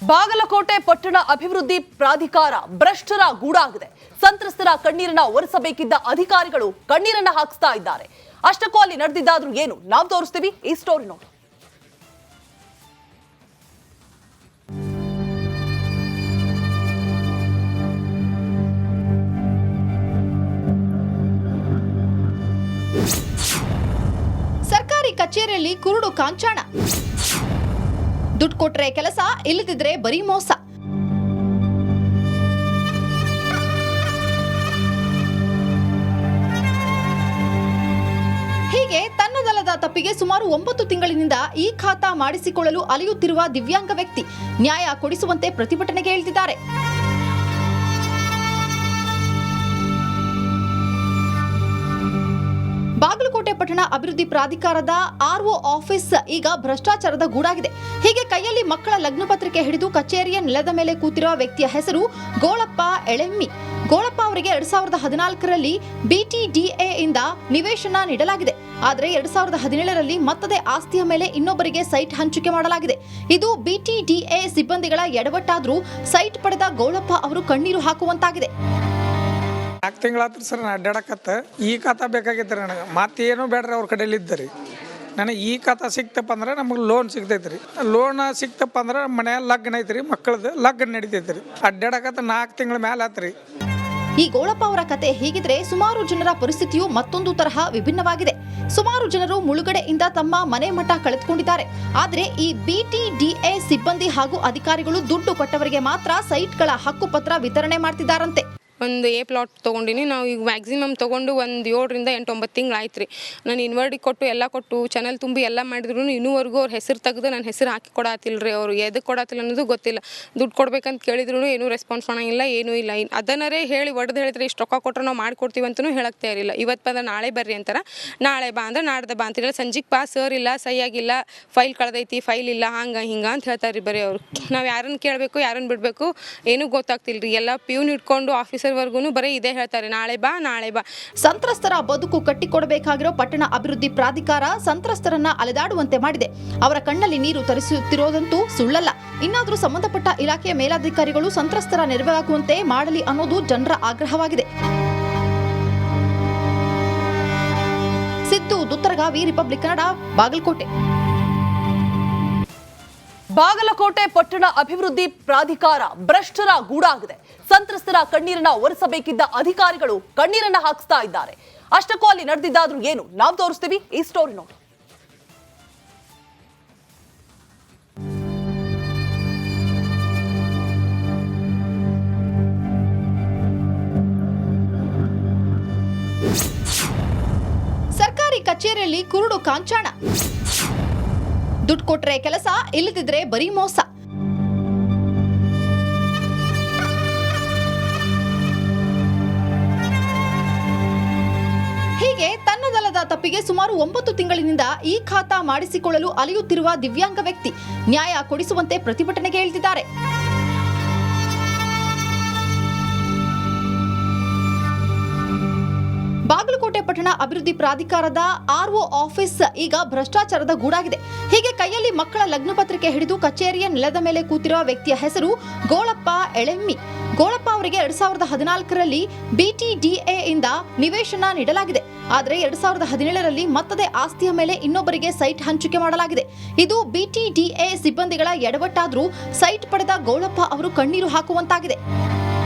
ಬಾಗಲಕೋಟೆ ಪಟ್ಟಣ ಅಭಿವೃದ್ಧಿ ಪ್ರಾಧಿಕಾರ ಭ್ರಷ್ಟರ ಗೂಡಾಗಿದೆ. ಸಂತ್ರಸ್ತರ ಕಣ್ಣೀರನ್ನ ಒರೆಸಬೇಕಿದ್ದ ಅಧಿಕಾರಿಗಳು ಕಣ್ಣೀರನ್ನ ಹಾಕಿಸ್ತಾ ಇದ್ದಾರೆ. ಅಷ್ಟಕ್ಕೂ ಅಲ್ಲಿ ನಡೆದಿದ್ದಾದ್ರೂ ಏನು ನಾವು ತೋರಿಸ್ತೀವಿ, ಈ ಸ್ಟೋರಿ ನೋಡಿ. ಸರ್ಕಾರಿ ಕಚೇರಿಯಲ್ಲಿ ಕುರುಡು ಕಾಂಚಾಣ. ದುಡ್ಡು ಕೊಟ್ರೆ ಕೆಲಸ, ಇಲ್ಲದಿದ್ರೆ ಬರೀ ಮೋಸ. ಹೀಗೆ ತನ್ನದಲ್ಲದ ತಪ್ಪಿಗೆ ಸುಮಾರು 9 ತಿಂಗಳಿನಿಂದ ಈ ಖಾತಾ ಮಾಡಿಸಿಕೊಳ್ಳಲು ಅಲೆಯುತ್ತಿರುವ ದಿವ್ಯಾಂಗ ವ್ಯಕ್ತಿ ನ್ಯಾಯ ಕೊಡಿಸುವಂತೆ ಪ್ರತಿಭಟನೆಗೆ ಇಳಿದಿದ್ದಾರೆ. ಬಾಗಲಕೋಟೆ ಪಟ್ಟಣ ಅಭಿವೃದ್ಧಿ ಪ್ರಾಧಿಕಾರದ ಆರ್ಒ ಆಫೀಸ್ ಈಗ ಭ್ರಷ್ಟಾಚಾರದ ಗೂಡಾಗಿದೆ. ಹೀಗೆ ಕೈಯಲ್ಲಿ ಮಕ್ಕಳ ಲಗ್ನ ಪತ್ರಿಕೆ ಹಿಡಿದು ಕಚೇರಿಯ ನೆಲದ ಮೇಲೆ ಕೂತಿರುವ ವ್ಯಕ್ತಿಯ ಹೆಸರು ಗೋಳಪ್ಪ ಎಳೆಮ್ಮಿ. ಗೋಳಪ್ಪ ಅವರಿಗೆ 2014ರಲ್ಲಿ ಬಿಟಿಡಿಎ ಇಂದ ನಿವೇಶನ ನೀಡಲಾಗಿದೆ. ಆದರೆ 2017ರಲ್ಲಿ ಮತ್ತದೇ ಆಸ್ತಿಯ ಮೇಲೆ ಇನ್ನೊಬ್ಬರಿಗೆ ಸೈಟ್ ಹಂಚಿಕೆ ಮಾಡಲಾಗಿದೆ. ಇದು ಬಿಟಿಡಿಎ ಸಿಬ್ಬಂದಿಗಳ ಎಡವಟ್ಟಾದರೂ ಸೈಟ್ ಪಡೆದ ಗೋಳಪ್ಪ ಅವರು ಕಣ್ಣೀರು ಹಾಕುವಂತಾಗಿದೆ. 4 ತಿಂಗಳಾತ್ರ ಸರ್ ನಾನು ಅಡ್ಡಾಡಕತ್ತ ಈ ಖಾತಾ ಬೇಕಾಗಿತ್ತು ರೀ. ನನಗೆ ಮತ್ತೇನೂ ಬೇಡ್ರಿ ಅವ್ರ ಕಡೆಯಲ್ಲಿ ಇದ್ದರಿ. ನನಗೆ ಈ ಖಾತಾ ಸಿಕ್ತಪ್ಪ ಅಂದ್ರೆ ನಮಗೆ ಲೋನ್ ಸಿಗ್ತೈತೆ ರೀ. ಲೋನ್ ಸಿಕ್ತಪ್ಪ ಅಂದ್ರೆ ನಮ್ಮ ಮನೆಯಲ್ಲಿ ಲಗ್ನ ಐತೆ ರೀ, ಮಕ್ಕಳದ್ದು ಲಗ್ನ ನಡೀತೈತೆ ರೀ. ಅಡ್ಡಾಡಕತ್ತ 4 ತಿಂಗಳ ಮೇಲೆ ಆತ್ರಿ. ಈ ಗೋಳಪ್ಪ ಅವರ ಕತೆ ಹೀಗಿದ್ರೆ ಸುಮಾರು ಜನರ ಪರಿಸ್ಥಿತಿಯು ಮತ್ತೊಂದು ತರಹ ವಿಭಿನ್ನವಾಗಿದೆ. ಸುಮಾರು ಜನರು ಮುಳುಗಡೆಯಿಂದ ತಮ್ಮ ಮನೆ ಮಠ ಕಳೆದುಕೊಂಡಿದ್ದಾರೆ. ಆದರೆ ಈ ಬಿಟಿಡಿಎ ಸಿಬ್ಬಂದಿ ಹಾಗೂ ಅಧಿಕಾರಿಗಳು ದುಡ್ಡು ಕೊಟ್ಟವರಿಗೆ ಮಾತ್ರ ಸೈಟ್ಗಳ ಹಕ್ಕುಪತ್ರ ವಿತರಣೆ ಮಾಡ್ತಿದ್ದಾರಂತೆ. ಒಂದು ಎ ಪ್ಲಾಟ್ ತೊಗೊಂಡಿನಿ. ನಾವು ಈಗ ಮ್ಯಾಕ್ಸಿಮಮ್ ತೊಗೊಂಡು ಒಂದು 7ರಿಂದ 8-9 ತಿಂಗಳು ಆಯ್ತು ರೀ. ನಾನು ಇನ್ವರ್ಡಿ ಕೊಟ್ಟು ಎಲ್ಲ ಕೊಟ್ಟು ಚಾನಲ್ ತುಂಬಿ ಎಲ್ಲ ಮಾಡಿದ್ರು ಇನ್ನೂವರೆಗೂ ಅವ್ರ ಹೆಸರು ತೆಗೆದು ನನ್ನ ಹೆಸರು ಹಾಕಿ ಕೊಡತ್ತಿಲ್ಲ ರೀ. ಅವರು ಎದಕ್ಕೆ ಕೊಡತ್ತಿಲ್ಲ ಅನ್ನೋದು ಗೊತ್ತಿಲ್ಲ. ದುಡ್ಡು ಕೊಡ್ಬೇಕಂತ ಕೇಳಿದ್ರು ಏನೂ ರೆಸ್ಪಾನ್ಸ್ ಮಾಡೋಂಗಿಲ್ಲ, ಏನೂ ಇಲ್ಲ. ಅದನ್ನರೇ ಹೇಳಿ ಒಡೆದು ಹೇಳಿದ್ರೆ ಇಷ್ಟು ರೊಕ್ಕ ಕೊಟ್ಟರೆ ನಾವು ಮಾಡಿಕೊಡ್ತೀವಿ ಅಂತಲೂ ಹೇಳಕ್ಕೆ ತಯಾರಿಲ್ಲ. ಇವತ್ತು ಬಂದ್ರೆ ನಾಳೆ ಬರ್ರಿ ಅಂತಾರೆ, ನಾಳೆ ಬಾ ಅಂದ್ರೆ ನಾಡ್ದು ಬಾ ಅಂತಿಲ್ಲ. ಸಂಜೆಗೆ ಬಾ ಸರ್ ಇಲ್ಲ, ಸಹಿಯಾಗಿಲ್ಲ, ಫೈಲ್ ಕಳೆದೈತಿ, ಫೈಲ್ ಇಲ್ಲ, ಹಂಗೆ ಹಿಂಗೆ ಅಂತ ಹೇಳ್ತಾರೆ ರೀ ಬರೀ ಅವರು. ನಾವು ಯಾರನ್ನು ಕೇಳಬೇಕು, ಯಾರನ್ನು ಬಿಡಬೇಕು ಏನೂ ಗೊತ್ತಾಗ್ತಿಲ್ಲ ರೀ. ಎಲ್ಲ ಪ್ಯೂನ್ ಇಟ್ಕೊಂಡು ಆಫೀಸರ್ ವರ್ಗು ಬರೀ ಇದೇ ಹೇಳ್ತಾರೆ, ನಾಳೆ ಬಾ ನಾಳೆ ಬಾ. ಸಂತ್ರಸ್ತರ ಬದುಕು ಕಟ್ಟಿಕೊಡಬೇಕಾಗಿರೋ ಪಟ್ಟಣ ಅಭಿವೃದ್ಧಿ ಪ್ರಾಧಿಕಾರ ಸಂತ್ರಸ್ತರನ್ನ ಅಲೆದಾಡುವಂತೆ ಮಾಡಿದೆ. ಅವರ ಕಣ್ಣಲ್ಲಿ ನೀರು ತರಿಸುತ್ತಿರೋದಂತೂ ಸುಳ್ಳಲ್ಲ. ಇನ್ನಾದರೂ ಸಂಬಂಧಪಟ್ಟ ಇಲಾಖೆಯ ಮೇಲಾಧಿಕಾರಿಗಳು ಸಂತ್ರಸ್ತರ ನೆರವಾಗುವಂತೆ ಮಾಡಲಿ ಅನ್ನೋದು ಜನರ ಆಗ್ರಹವಾಗಿದೆ. ಸಿದ್ದು ದುತ್ತರಗಾವಿ, ರಿಪಬ್ಲಿಕ್ ಕನ್ನಡ, ಬಾಗಲಕೋಟೆ. ಬಾಗಲಕೋಟೆ ಪಟ್ಟಣ ಅಭಿವೃದ್ಧಿ ಪ್ರಾಧಿಕಾರ ಭ್ರಷ್ಟರ ಗೂಡಾಗಿದೆ. ಸಂತ್ರಸ್ತರ ಕಣ್ಣೀರನ್ನ ಒರೆಸಬೇಕಿದ್ದ ಅಧಿಕಾರಿಗಳು ಕಣ್ಣೀರನ್ನ ಹಾಕಿಸ್ತಾ ಇದ್ದಾರೆ. ಅಷ್ಟಕ್ಕೂ ಅಲ್ಲಿ ನಡೆದಿದ್ದಾದ್ರೂ ಏನು ನಾವು ತೋರಿಸ್ತೀವಿ, ಈ ಸ್ಟೋರಿ ನೋಡಿ. ಸರ್ಕಾರಿ ಕಚೇರಿಯಲ್ಲಿ ಕುರುಡು ಕಾಂಚಾಣ. ದುಡ್ಡು ಕೊಟ್ರೆ ಕೆಲಸ, ಇಲ್ಲದಿದ್ರೆ ಬರೀ ಮೋಸ. ಹೀಗೆ ತನ್ನದಲ್ಲದ ತಪ್ಪಿಗೆ ಸುಮಾರು 9 ತಿಂಗಳಿನಿಂದ ಈ ಖಾತಾ ಮಾಡಿಸಿಕೊಳ್ಳಲು ಅಲೆಯುತ್ತಿರುವ ದಿವ್ಯಾಂಗ ವ್ಯಕ್ತಿ ನ್ಯಾಯ ಕೊಡಿಸುವಂತೆ ಪ್ರತಿಭಟನೆಗೆ ಇಳಿದಿದ್ದಾರೆ. ಬಾಗಲಕೋಟೆ ಪಟ್ಟಣ ಅಭಿವೃದ್ಧಿ ಪ್ರಾಧಿಕಾರದ ಆರ್ಒ ಆಫೀಸ್ ಈಗ ಭ್ರಷ್ಟಾಚಾರದ ಗೂಡಾಗಿದೆ. ಹೀಗೆ ಕೈಯಲ್ಲಿ ಮಕ್ಕಳ ಲಗ್ನ ಪತ್ರಿಕೆ ಹಿಡಿದು ಕಚೇರಿಯ ನೆಲದ ಮೇಲೆ ಕೂತಿರುವ ವ್ಯಕ್ತಿಯ ಹೆಸರು ಗೋಳಪ್ಪ ಎಳೆಮ್ಮಿ. ಗೋಳಪ್ಪ ಅವರಿಗೆ 2014ರಲ್ಲಿ ಬಿಟಿಡಿಎ ಇಂದ ನಿವೇಶನ ನೀಡಲಾಗಿದೆ. ಆದರೆ 2017ರಲ್ಲಿ ಮತ್ತದೇ ಆಸ್ತಿಯ ಮೇಲೆ ಇನ್ನೊಬ್ಬರಿಗೆ ಸೈಟ್ ಹಂಚಿಕೆ ಮಾಡಲಾಗಿದೆ. ಇದು ಬಿಟಿಡಿಎ ಸಿಬ್ಬಂದಿಗಳ ಎಡವಟ್ಟಾದರೂ ಸೈಟ್ ಪಡೆದ ಗೋಳಪ್ಪ ಅವರು ಕಣ್ಣೀರು ಹಾಕುವಂತಾಗಿದೆ.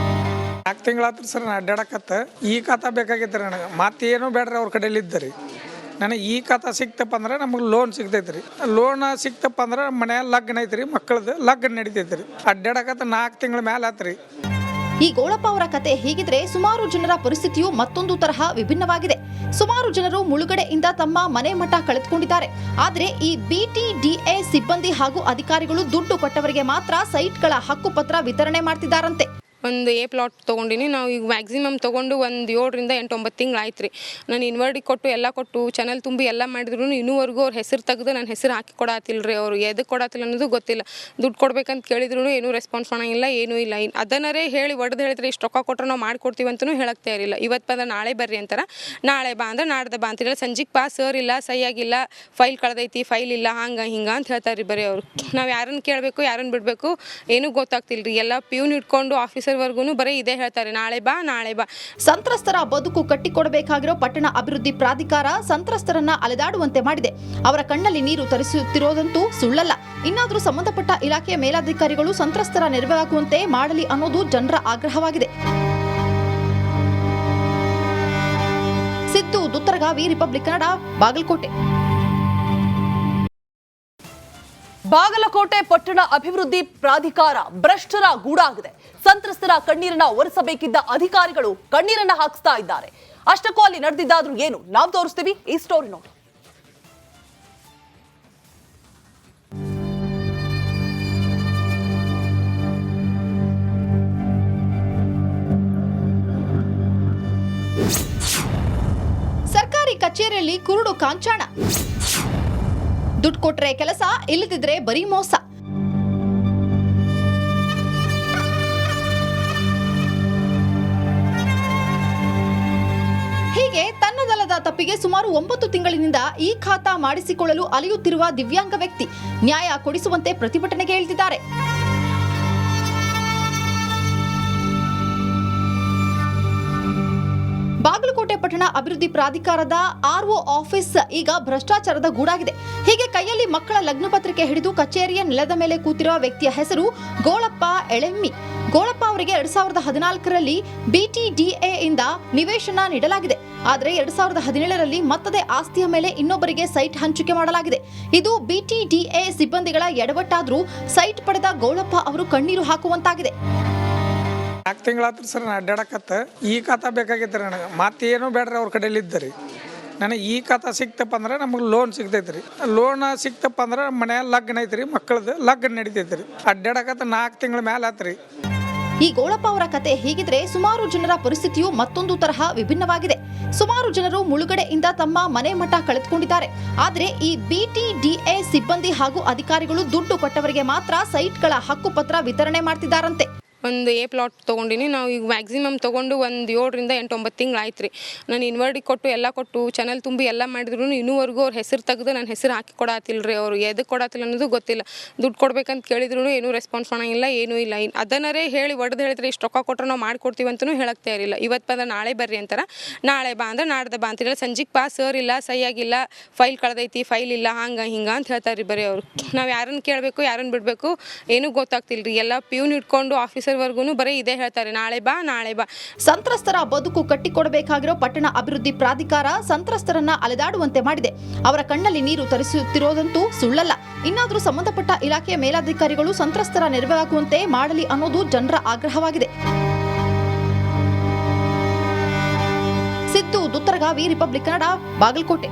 4 ತಿಂಗಳಾತ್ರ ಸರ್ ನಾನು ಅಡ್ಡಾಡಕತ್ತ ಈ ಖಾತಾ ಬೇಕಾಗಿತ್ತು ರೀ. ನನಗೆ ಮತ್ತೇನೂ ಬೇಡ್ರಿ ಅವ್ರ ಕಡೆಯಲ್ಲಿ ಇದ್ದರಿ. ನನಗೆ ಈ ಖಾತಾ ಸಿಕ್ತಪ್ಪ ಅಂದ್ರೆ ನಮಗೆ ಲೋನ್ ಸಿಗ್ತೈತೆ ರೀ. ಲೋನ್ ಸಿಕ್ತಪ್ಪ ಅಂದ್ರೆ ನಮ್ಮ ಮನೆಯಲ್ಲಿ ಲಗ್ನ ಐತೆ ರೀ, ಮಕ್ಕಳದ್ದು ಲಗ್ನ ನಡೀತೈತೆ ರೀ. ಅಡ್ಡಾಡಕತ್ತ 4 ತಿಂಗಳ ಮೇಲೆ ಆತ್ರಿ. ಈ ಗೋಳಪ್ಪ ಅವರ ಕತೆ ಹೀಗಿದ್ರೆ ಸುಮಾರು ಜನರ ಪರಿಸ್ಥಿತಿಯು ಮತ್ತೊಂದು ತರಹ ವಿಭಿನ್ನವಾಗಿದೆ. ಸುಮಾರು ಜನರು ಮುಳುಗಡೆಯಿಂದ ತಮ್ಮ ಮನೆ ಮಠ ಕಳೆದುಕೊಂಡಿದ್ದಾರೆ. ಆದರೆ ಈ ಬಿಟಿಡಿಎ ಸಿಬ್ಬಂದಿ ಹಾಗೂ ಅಧಿಕಾರಿಗಳು ದುಡ್ಡು ಕೊಟ್ಟವರಿಗೆ ಮಾತ್ರ ಸೈಟ್ಗಳ ಹಕ್ಕುಪತ್ರ ವಿತರಣೆ ಮಾಡ್ತಿದ್ದಾರಂತೆ. ಒಂದು ಎ ಪ್ಲಾಟ್ ತೊಗೊಂಡಿನಿ. ನಾವು ಈಗ ಮ್ಯಾಕ್ಸಿಮಮ್ ತೊಗೊಂಡು ಒಂದು 7ರಿಂದ 8-9 ತಿಂಗಳು ಆಯ್ತು ರೀ. ನಾನು ಇನ್ವರ್ಡಿಗೆ ಕೊಟ್ಟು ಎಲ್ಲ ಕೊಟ್ಟು ಚಾನಲ್ ತುಂಬಿ ಎಲ್ಲ ಮಾಡಿದ್ರು ಇನ್ನೂವರೆಗೂ ಅವ್ರ ಹೆಸರು ತೆಗೆದು ನನ್ನ ಹೆಸರು ಹಾಕಿ ಕೊಡತ್ತಿಲ್ಲ ರೀ. ಅವರು ಎದಕ್ಕೆ ಕೊಡತ್ತಿಲ್ಲ ಅನ್ನೋದು ಗೊತ್ತಿಲ್ಲ. ದುಡ್ಡು ಕೊಡ್ಬೇಕಂತ ಕೇಳಿದ್ರು ಏನೂ ರೆಸ್ಪಾನ್ಸ್ ಮಾಡೋಂಗಿಲ್ಲ, ಏನೂ ಇಲ್ಲ. ಅದನ್ನರೇ ಹೇಳಿ ಒಡೆದು ಹೇಳಿದ್ರೆ ಇಷ್ಟು ರೊಕ್ಕ ಕೊಟ್ಟರೆ ನಾವು ಮಾಡ್ಕೊಡ್ತೀವಿ ಅಂತಲೂ ಹೇಳಕ್ತಾ ಇರಲಿಲ್ಲ. ಇವತ್ತು ಬಂದ್ರೆ ನಾಳೆ ಬರ್ರಿ ಅಂತಾರೆ, ನಾಳೆ ಬಾ ಅಂದ್ರೆ ನಾಡ್ದು ಬಾ ಅಂತಿರಲ್ಲ. ಸಂಜೆಗೆ ಬಾ ಸರ್ ಇಲ್ಲ, ಸಹಿ ಆಗಿಲ್ಲ, ಫೈಲ್ ಕಳೆದೈತಿ, ಫೈಲ್ ಇಲ್ಲ, ಹಂಗೆ ಹಿಂಗೆ ಅಂತ ಹೇಳ್ತಾರೆ ರೀ ಬರೀ ಅವರು. ನಾವು ಯಾರನ್ನು ಕೇಳಬೇಕು, ಯಾರನ್ನು ಬಿಡಬೇಕು ಏನೂ ಗೊತ್ತಾಗ್ತಿಲ್ಲ ರೀ. ಎಲ್ಲ ಪ್ಯೂನ್ ಇಟ್ಕೊಂಡು ಆಫೀಸರ್ವರೆಗೂ ಬರೀ ಇದೇ ಹೇಳ್ತಾರೆ, ನಾಳೆ ಬಾ ನಾಳೆ ಬಾ. ಸಂತ್ರಸ್ತರ ಬದುಕು ಕಟ್ಟಿಕೊಡಬೇಕಾಗಿರೋ ಪಟ್ಟಣ ಅಭಿವೃದ್ಧಿ ಪ್ರಾಧಿಕಾರ ಸಂತ್ರಸ್ತರನ್ನ ಅಲೆದಾಡುವಂತೆ ಮಾಡಿದೆ. ಅವರ ಕಣ್ಣಲ್ಲಿ ನೀರು ತರಿಸುತ್ತಿರೋದಂತೂ ಸುಳ್ಳಲ್ಲ. ಇನ್ನಾದರೂ ಸಂಬಂಧಪಟ್ಟ ಇಲಾಖೆಯ ಮೇಲಾಧಿಕಾರಿಗಳು ಸಂತ್ರಸ್ತರ ನೆರವಾಗುವಂತೆ ಮಾಡಲಿ ಅನ್ನೋದು ಜನರ ಆಗ್ರಹವಾಗಿದೆ. ಸಿದ್ದು ದುತ್ತರಗಾವಿ, ರಿಪಬ್ಲಿಕ್ ಕನ್ನಡ, ಬಾಗಲಕೋಟೆ. ಬಾಗಲಕೋಟೆ ಪಟ್ಟಣ ಅಭಿವೃದ್ಧಿ ಪ್ರಾಧಿಕಾರ ಭ್ರಷ್ಟರ ಗೂಡಾಗಿದೆ. ಸಂತ್ರಸ್ತರ ಕಣ್ಣೀರನ್ನ ಒರೆಸಬೇಕಿದ್ದ ಅಧಿಕಾರಿಗಳು ಕಣ್ಣೀರನ್ನ ಹಾಕಿಸ್ತಾ ಇದ್ದಾರೆ. ಅಷ್ಟಕ್ಕೂ ಅಲ್ಲಿ ನಡೆದಿದ್ದಾದ್ರೂ ಏನು, ನಾವು ತೋರಿಸ್ತೀವಿ, ಈ ಸ್ಟೋರಿ ನೋಡಿ. ಸರ್ಕಾರಿ ಕಚೇರಿಯಲ್ಲಿ ಕುರುಡು ಕಾಂಚಾಣ. ದುಡ್ಡು ಕೊಟ್ರೆ ಕೆಲಸ, ಇಲ್ಲದಿದ್ರೆ ಬರೀ ಮೋಸ. ಹೀಗೆ ತನ್ನದಲ್ಲದ ತಪ್ಪಿಗೆ ಸುಮಾರು 9 ತಿಂಗಳಿನಿಂದ ಈ ಖಾತಾ ಮಾಡಿಸಿಕೊಳ್ಳಲು ಅಲೆಯುತ್ತಿರುವ ದಿವ್ಯಾಂಗ ವ್ಯಕ್ತಿ ನ್ಯಾಯ ಕೊಡಿಸುವಂತೆ ಪ್ರತಿಭಟನೆಗೆ ಇಳಿದಿದ್ದಾರೆ. ಬಾಗಲಕೋಟೆ ಪಟ್ಟಣ ಅಭಿವೃದ್ಧಿ ಪ್ರಾಧಿಕಾರದ ಆರ್ಒ ಆಫೀಸ್ ಈಗ ಭ್ರಷ್ಟಾಚಾರದ ಗೂಡಾಗಿದೆ. ಹೀಗೆ ಕೈಯಲ್ಲಿ ಮಕ್ಕಳ ಲಗ್ನ ಪತ್ರಿಕೆ ಹಿಡಿದು ಕಚೇರಿಯ ನೆಲದ ಮೇಲೆ ಕೂತಿರುವ ವ್ಯಕ್ತಿಯ ಹೆಸರು ಗೋಳಪ್ಪ ಎಳೆಮ್ಮಿ. ಗೋಳಪ್ಪ ಅವರಿಗೆ 2014ರಲ್ಲಿ BTDA ಇಂದ ನಿವೇಶನ ನೀಡಲಾಗಿದೆ. ಆದರೆ 2017ರಲ್ಲಿ ಮತ್ತದೇ ಆಸ್ತಿಯ ಮೇಲೆ ಇನ್ನೊಬ್ಬರಿಗೆ ಸೈಟ್ ಹಂಚಿಕೆ ಮಾಡಲಾಗಿದೆ. ಇದು BTDA ಸಿಬ್ಬಂದಿಗಳ ಎಡವಟ್ಟಾದರೂ ಸೈಟ್ ಪಡೆದ ಗೋಳಪ್ಪ ಅವರು ಕಣ್ಣೀರು ಹಾಕುವಂತಾಗಿದೆ. 4 ತಿಂಗಳಾತ್ರ ಸರ್ ನಾನು ಅಡ್ಡಾಡಕತ್ತ ಈ ಖಾತಾ ಬೇಕಾಗಿತ್ತು ರೀ ನನಗೆ. ಮತ್ತೇನೂ ಬೇಡ್ರಿ ಅವ್ರ ಕಡೆಯಲ್ಲಿ ಇದ್ದರಿ. ನನಗೆ ಈ ಖಾತಾ ಸಿಕ್ತಪ್ಪ ಅಂದ್ರೆ ನಮಗೆ ಲೋನ್ ಸಿಗ್ತೈತೆ ರೀ. ಲೋನ್ ಸಿಕ್ತಪ್ಪ ಅಂದ್ರೆ ಮನೆಯ ಲಗ್ನ ಐತೆ ರೀ, ಮಕ್ಕಳದ್ದು ಲಗ್ನ ನಡೀತೈತೆ ರೀ. ಅಡ್ಡಾಡಕತ್ತ 4 ತಿಂಗಳ ಮೇಲೆ ಆತ್ರಿ. ಈ ಗೋಳಪ್ಪ ಅವರ ಕತೆ ಹೀಗಿದ್ರೆ ಸುಮಾರು ಜನರ ಪರಿಸ್ಥಿತಿಯು ಮತ್ತೊಂದು ತರಹ ವಿಭಿನ್ನವಾಗಿದೆ. ಸುಮಾರು ಜನರು ಮುಳುಗಡೆಯಿಂದ ತಮ್ಮ ಮನೆ ಮಠ ಕಳೆದುಕೊಂಡಿದ್ದಾರೆ. ಆದರೆ ಈ BTDA ಸಿಬ್ಬಂದಿ ಹಾಗೂ ಅಧಿಕಾರಿಗಳು ದುಡ್ಡು ಕೊಟ್ಟವರಿಗೆ ಮಾತ್ರ ಸೈಟ್ಗಳ ಹಕ್ಕುಪತ್ರ ವಿತರಣೆ ಮಾಡ್ತಿದ್ದಾರಂತೆ. ಒಂದು ಎ ಪ್ಲಾಟ್ ತೊಗೊಂಡಿನಿ. ನಾವು ಈಗ ಮ್ಯಾಕ್ಸಿಮಮ್ ತೊಗೊಂಡು ಒಂದು 7ರಿಂದ 8-9 ತಿಂಗಳು ಆಯ್ತು ರೀ. ನಾನು ಇನ್ವರ್ಡಿಗೆ ಕೊಟ್ಟು ಎಲ್ಲ ಕೊಟ್ಟು ಚಾನಲ್ ತುಂಬಿ ಎಲ್ಲ ಮಾಡಿದ್ರು ಇನ್ನೂವರೆಗೂ ಅವ್ರ ಹೆಸರು ತೆಗೆದು ನನ್ನ ಹೆಸರು ಹಾಕಿ ಕೊಡತ್ತಿಲ್ಲ ರೀ. ಅವರು ಎದಕ್ಕೆ ಕೊಡತ್ತಿಲ್ಲ ಅನ್ನೋದು ಗೊತ್ತಿಲ್ಲ. ದುಡ್ಡು ಕೊಡ್ಬೇಕಂತ ಕೇಳಿದ್ರು ಏನೂ ರೆಸ್ಪಾನ್ಸ್ ಮಾಡೋಂಗಿಲ್ಲ, ಏನೂ ಇಲ್ಲ. ಅದನ್ನರೇ ಹೇಳಿ ಒಡೆದು ಹೇಳಿದ್ರೆ ಇಷ್ಟು ರೊಕ್ಕ ಕೊಟ್ಟರೆ ನಾವು ಮಾಡ್ಕೊಡ್ತೀವಿ ಅಂತಲೂ ಹೇಳಕ್ತಾ ಇರಲಿಲ್ಲ. ಇವತ್ತು ಬಂದ್ರೆ ನಾಳೆ ಬರ್ರಿ ಅಂತಾರೆ, ನಾಳೆ ಬಾ ಅಂದ್ರೆ ನಾಡ್ದು ಬಾ ಅಂತಿರಲ್ಲ. ಸಂಜೆಗೆ ಬಾ ಸರ್ ಇಲ್ಲ, ಸಹಿ ಆಗಿಲ್ಲ, ಫೈಲ್ ಕಳೆದೈತಿ, ಫೈಲ್ ಇಲ್ಲ, ಹಂಗೆ ಹಿಂಗೆ ಅಂತ ಹೇಳ್ತಾರೆ ರೀ ಬರೀ ಅವರು. ನಾವು ಯಾರನ್ನು ಕೇಳಬೇಕು, ಯಾರನ್ನು ಬಿಡಬೇಕು ಏನೂ ಗೊತ್ತಾಗ್ತಿಲ್ಲ ರೀ. ಎಲ್ಲ ಪ್ಯೂನ್ ಇಟ್ಕೊಂಡು ಆಫೀಸರ್ವರೆಗೂ ಬರೀ ಇದೇ ಹೇಳ್ತಾರೆ, ನಾಳೆ ಬಾ ನಾಳೆ ಬಾ. ಸಂತ್ರಸ್ತರ ಬದುಕು ಕಟ್ಟಿಕೊಡಬೇಕಾಗಿರೋ ಪಟ್ಟಣ ಅಭಿವೃದ್ಧಿ ಪ್ರಾಧಿಕಾರ ಸಂತ್ರಸ್ತರನ್ನ ಅಲೆದಾಡುವಂತೆ ಮಾಡಿದೆ. ಅವರ ಕಣ್ಣಲ್ಲಿ ನೀರು ತರಿಸುತ್ತಿರೋದಂತೂ ಸುಳ್ಳಲ್ಲ. ಇನ್ನಾದರೂ ಸಂಬಂಧಪಟ್ಟ ಇಲಾಖೆಯ ಮೇಲಾಧಿಕಾರಿಗಳು ಸಂತ್ರಸ್ತರ ನೆರವಾಗುವಂತೆ ಮಾಡಲಿ ಅನ್ನೋದು ಜನರ ಆಗ್ರಹವಾಗಿದೆ. ಸಿದ್ದು ದುತ್ತರಗಾವಿ, ರಿಪಬ್ಲಿಕ್ ಕನ್ನಡ, ಬಾಗಲಕೋಟೆ.